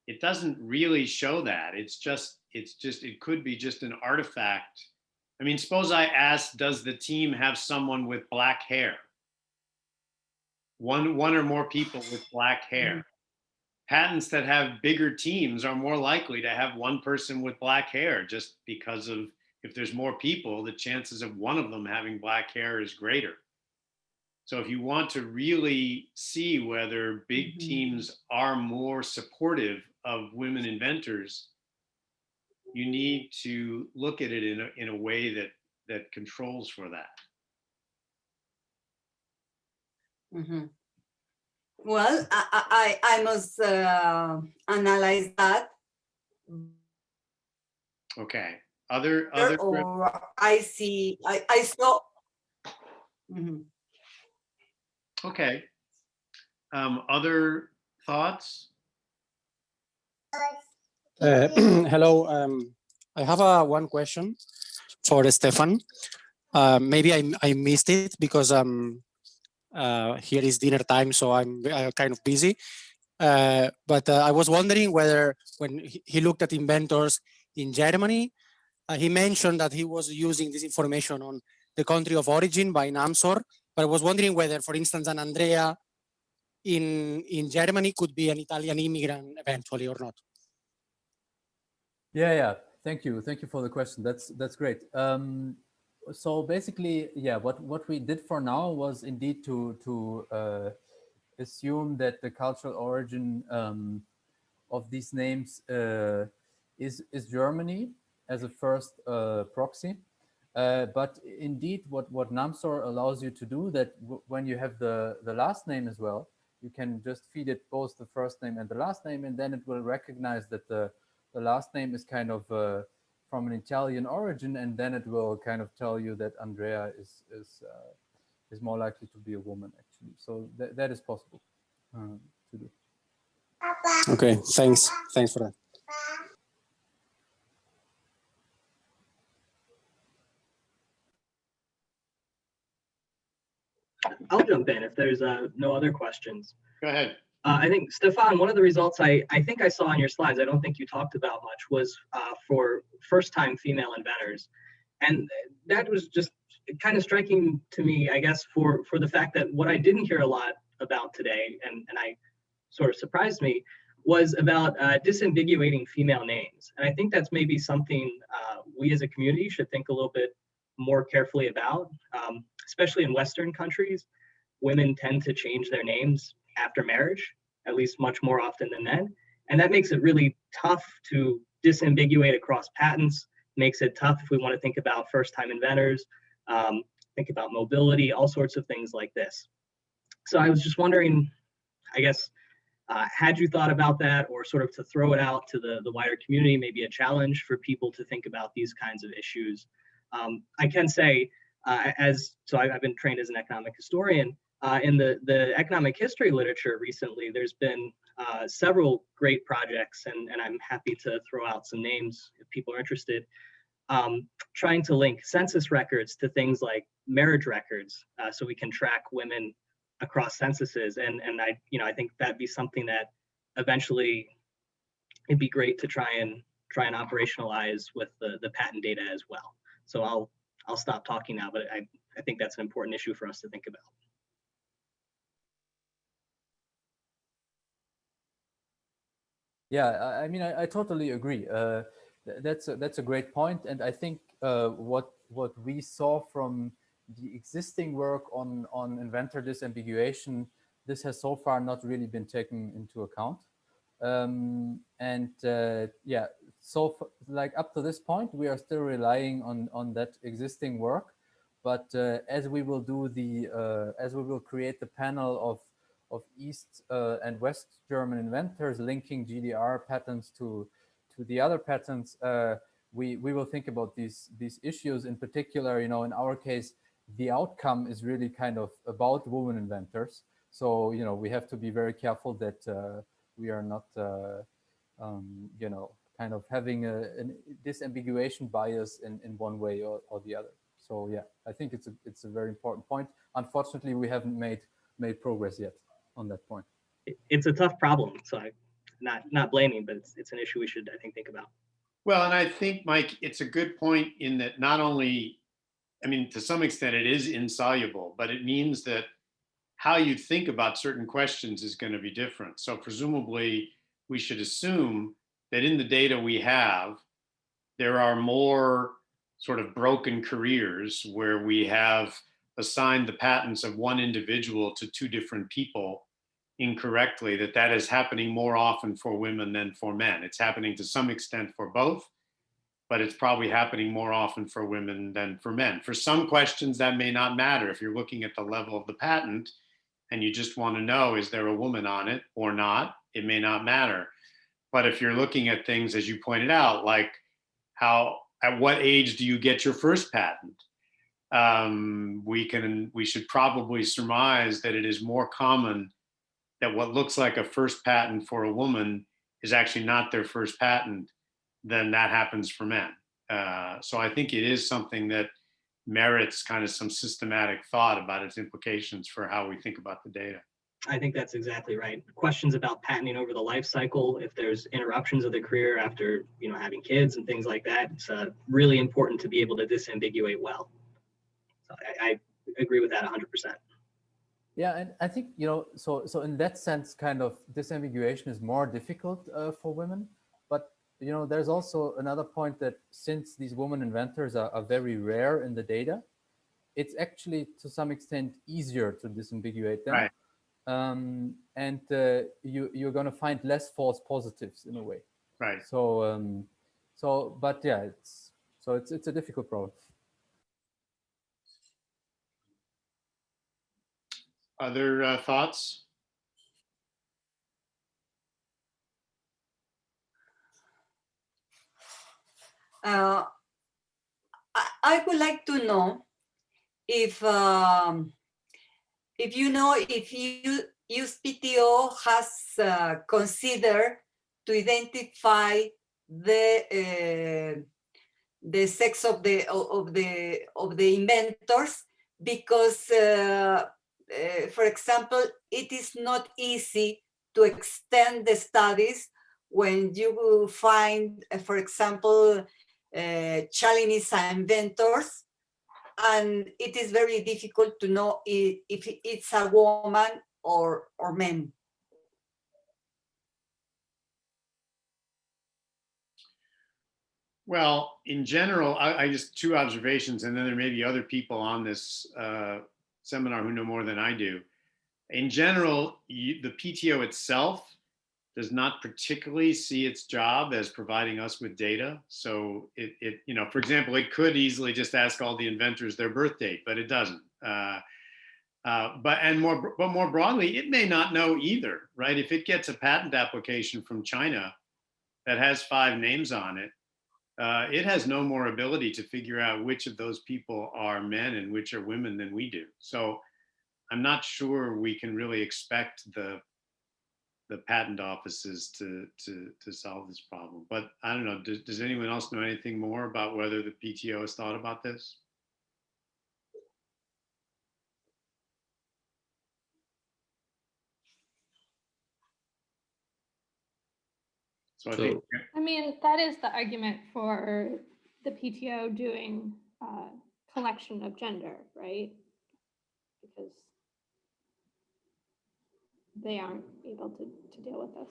it doesn't really show that. It could be just an artifact. I mean, suppose I asked, does the team have someone with black hair? one or more people with black hair. Patents that have bigger teams are more likely to have one person with black hair, just because of, if there's more people, the chances of one of them having black hair is greater. So if you want to really see whether big teams are more supportive of women inventors, you need to look at it in a way that controls for that. Well, I must analyze that. Okay. Other Or I saw. Okay. Other thoughts? Hello. I have one question for Stefan. Maybe I missed it because here is dinner time, so I'm kind of busy. But I was wondering whether when he looked at inventors in Germany, he mentioned that he was using this information on the country of origin by Namsor. But I was wondering whether, for instance, an Andrea in Germany could be an Italian immigrant eventually or not. Yeah. Thank you for the question. That's great. So basically, yeah, what we did for now was indeed to assume that the cultural origin of these names is Germany as a first proxy. But indeed, what Namsor allows you to do, that when you have the last name as well, you can just feed it both the first name and the last name, and then it will recognize that the last name is kind of from an Italian origin, and then it will kind of tell you that Andrea is more likely to be a woman, actually. So that is possible to do. Okay, thanks for that. I'll jump in if there's no other questions. Go ahead. I think, Stefan, one of the results I think I saw on your slides, I don't think you talked about much, was for first-time female inventors. And that was just kind of striking to me, I guess, for the fact that what I didn't hear a lot about today, and I sort of surprised me, was about disambiguating female names. And I think that's maybe something we as a community should think a little bit more carefully about, especially in Western countries. Women tend to change their names after marriage, at least much more often than men. And that makes it really tough to disambiguate across patents, makes it tough if we want to think about first-time inventors, think about mobility, all sorts of things like this. So I was just wondering, I guess, had you thought about that, or sort of to throw it out to the wider community, maybe a challenge for people to think about these kinds of issues? I can say, I've been trained as an economic historian. In the economic history literature recently, there's been several great projects, and I'm happy to throw out some names if people are interested, trying to link census records to things like marriage records, so we can track women across censuses. And I think that'd be something that eventually it'd be great to try and operationalize with the patent data as well. So I'll stop talking now, but I think that's an important issue for us to think about. Yeah, I mean, I totally agree. That's a great point, and I think what we saw from the existing work on inventor disambiguation, this has so far not really been taken into account. Yeah, so like up to this point, we are still relying on that existing work. But as we will create the panel of East and West German inventors linking GDR patents to the other patents, we will think about these issues in particular. In our case, the outcome is really kind of about women inventors. So we have to be very careful that we are not kind of having a disambiguation bias in one way or the other. So yeah, I think it's a very important point. Unfortunately, we haven't made progress yet on that point. It's a tough problem, so I'm not blaming, but it's an issue we should, I think about. Well, and I think, Mike, it's a good point in that not only, I mean, to some extent it is insoluble, but it means that how you think about certain questions is going to be different. So presumably we should assume that in the data we have, there are more sort of broken careers where we have assigned the patents of one individual to two different people incorrectly, that is happening more often for women than for men. It's happening to some extent for both, but it's probably happening more often for women than for men. For some questions, that may not matter. If you're looking at the level of the patent and you just want to know, is there a woman on it or not, it may not matter. But if you're looking at things, as you pointed out, like at what age do you get your first patent? We should probably surmise that it is more common that what looks like a first patent for a woman is actually not their first patent than that happens for men. So I think it is something that merits kind of some systematic thought about its implications for how we think about the data. I think that's exactly right. Questions about patenting over the life cycle, if there's interruptions of the career after, having kids and things like that, it's really important to be able to disambiguate well. So I agree with that 100%. Yeah, and I think, so in that sense, kind of disambiguation is more difficult for women. But, there's also another point that since these women inventors are very rare in the data, it's actually to some extent easier to disambiguate them. Right. And you're going to find less false positives in a way. Right. But yeah, it's a difficult problem. Other thoughts? I would like to know if USPTO has considered to identify the sex of the inventors, because for example, it is not easy to extend the studies when you will find, for example, Chinese inventors, and it is very difficult to know if it's a woman or men. Well, in general, I just two observations, and then there may be other people on this seminar who know more than I do. In general, the PTO itself does not particularly see its job as providing us with data. So it for example, it could easily just ask all the inventors their birth date, but it doesn't. But more broadly, it may not know either, right? If it gets a patent application from China that has 5 names on it, it has no more ability to figure out which of those people are men and which are women than we do. So I'm not sure we can really expect the patent offices to solve this problem. But I don't know, does anyone else know anything more about whether the PTO has thought about this? So I mean, that is the argument for the PTO doing collection of gender, right? Because they aren't able to deal with this.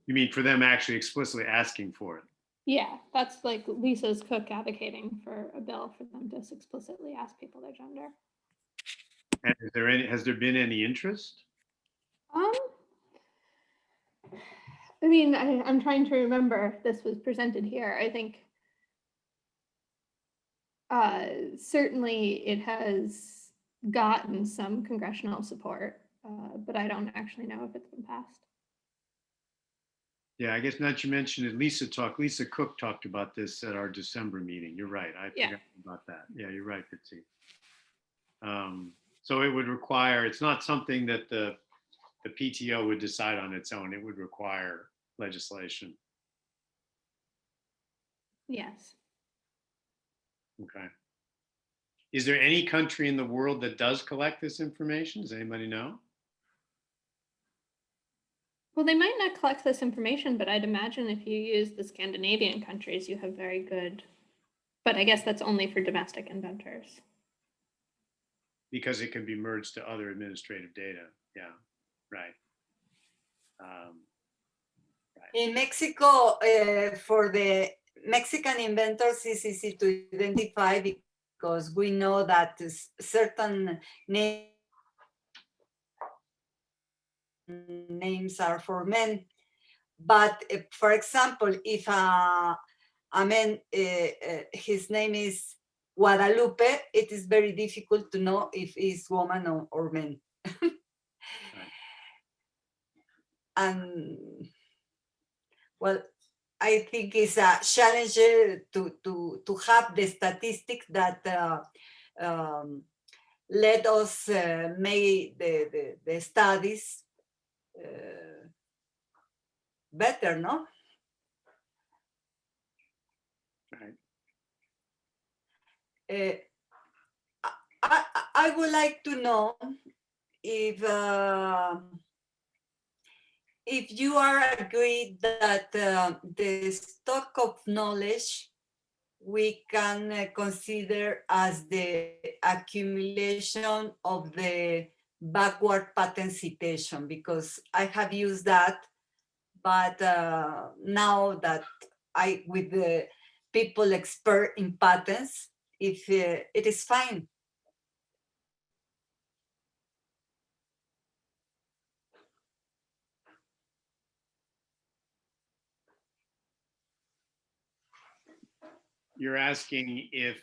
You mean for them actually explicitly asking for it? Yeah, that's like Lisa's Cook advocating for a bill for them to explicitly ask people their gender. And has there been any interest? I mean, I'm trying to remember if this was presented here. I think certainly it has gotten some congressional support, but I don't actually know if it's been passed. Yeah, I guess not you mentioned it. Lisa Cook talked about this at our December meeting. You're right. I forgot about that. Yeah, you're right, Bitsy. So it would require, it's not something that the PTO would decide on its own. It would require legislation. Yes. Okay. Is there any country in the world that does collect this information? Does anybody know? Well, they might not collect this information, but I'd imagine if you use the Scandinavian countries, you have very good, but I guess that's only for domestic inventors. because it can be merged to other administrative data. Yeah, right. In Mexico, for the Mexican inventors, it's easy to identify because we know that certain names are for men. But for example, if a man, his name is Guadalupe, it is very difficult to know if it's woman or man. Right. And well, I think it's a challenge to have the statistics that let us make the studies better, no? Right. I would like to know if you are agreed that the stock of knowledge we can consider as the accumulation of the backward patent citation, because I have used that, but now that with the people expert in patents, if it is fine. You're asking if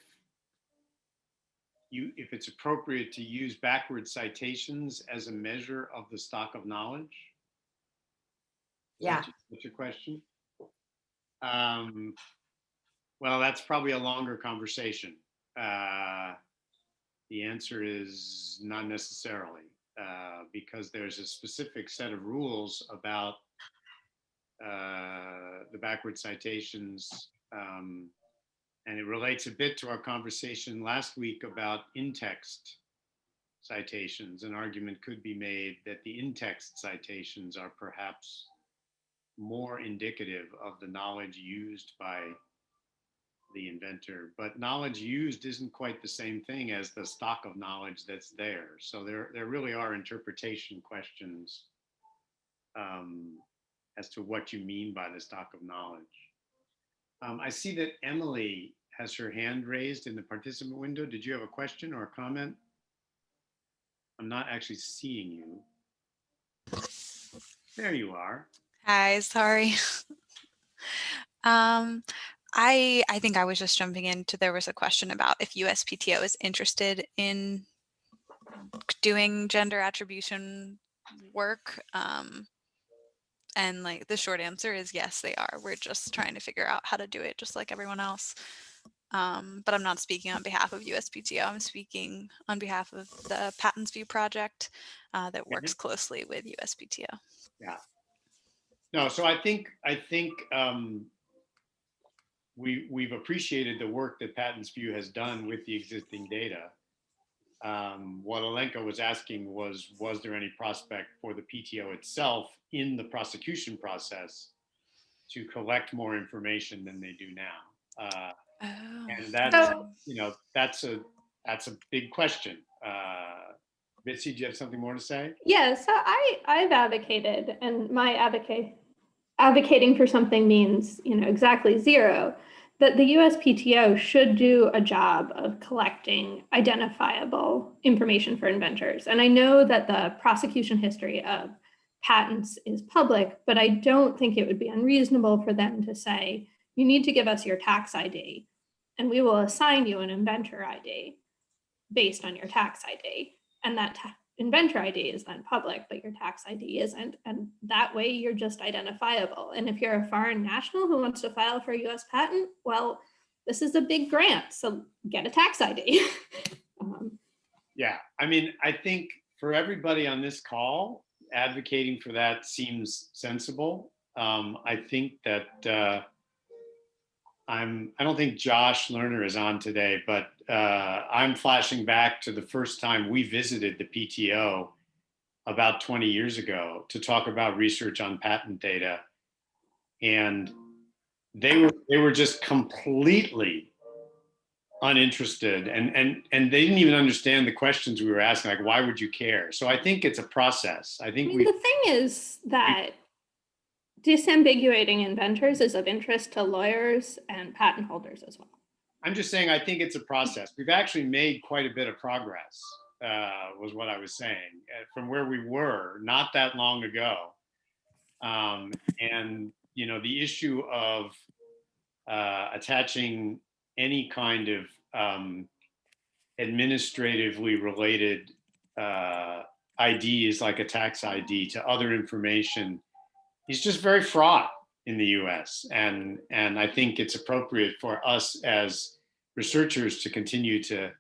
it's appropriate to use backward citations as a measure of the stock of knowledge? Yeah. What's your question? Well, that's probably a longer conversation. The answer is not necessarily, because there's a specific set of rules about the backward citations, and it relates a bit to our conversation last week about in-text citations. An argument could be made that the in-text citations are perhaps more indicative of the knowledge used by the inventor, but knowledge used isn't quite the same thing as the stock of knowledge that's there. So there really are interpretation questions as to what you mean by the stock of knowledge. I see that Emily has her hand raised in the participant window. Did you have a question or a comment? I'm not actually seeing you. There you are. Hi, sorry. I think I was just jumping into, there was a question about if USPTO is interested in doing gender attribution work. And like the short answer is yes, they are. We're just trying to figure out how to do it just like everyone else. But I'm not speaking on behalf of USPTO. I'm speaking on behalf of the Patents View project that works closely with USPTO. Yeah. No, so I think we've appreciated the work that Patents View has done with the existing data. What Alenka was asking was there any prospect for the PTO itself in the prosecution process to collect more information than they do now? And that's, you know, that's a big question. Bitsy, do you have something more to say? Yeah, so I've advocated, and my advocating for something means, you know, exactly zero, that the USPTO should do a job of collecting identifiable information for inventors. And I know that the prosecution history of patents is public, but I don't think it would be unreasonable for them to say, you need to give us your tax ID, and we will assign you an inventor ID based on your tax ID. And that inventor ID is then public, but your tax ID isn't. And that way you're just identifiable. And if you're a foreign national who wants to file for a US patent, well, this is a big grant, so get a tax ID. Yeah, I mean, I think for everybody on this call, advocating for that seems sensible. I think that I don't think Josh Lerner is on today, but I'm flashing back to the first time we visited the PTO about 20 years ago to talk about research on patent data. And they were just completely uninterested, and they didn't even understand the questions we were asking, like, why would you care? So I think it's a process. I think the thing is that disambiguating inventors is of interest to lawyers and patent holders as well. I'm just saying, I think it's a process. We've actually made quite a bit of progress, was what I was saying, from where we were not that long ago. And, you know, the issue of attaching any kind of administratively related IDs, like a tax ID, to other information is just very fraught in the US. And I think it's appropriate for us as researchers to continue to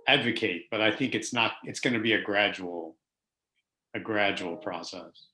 advocate, but I think it's going to be a gradual process.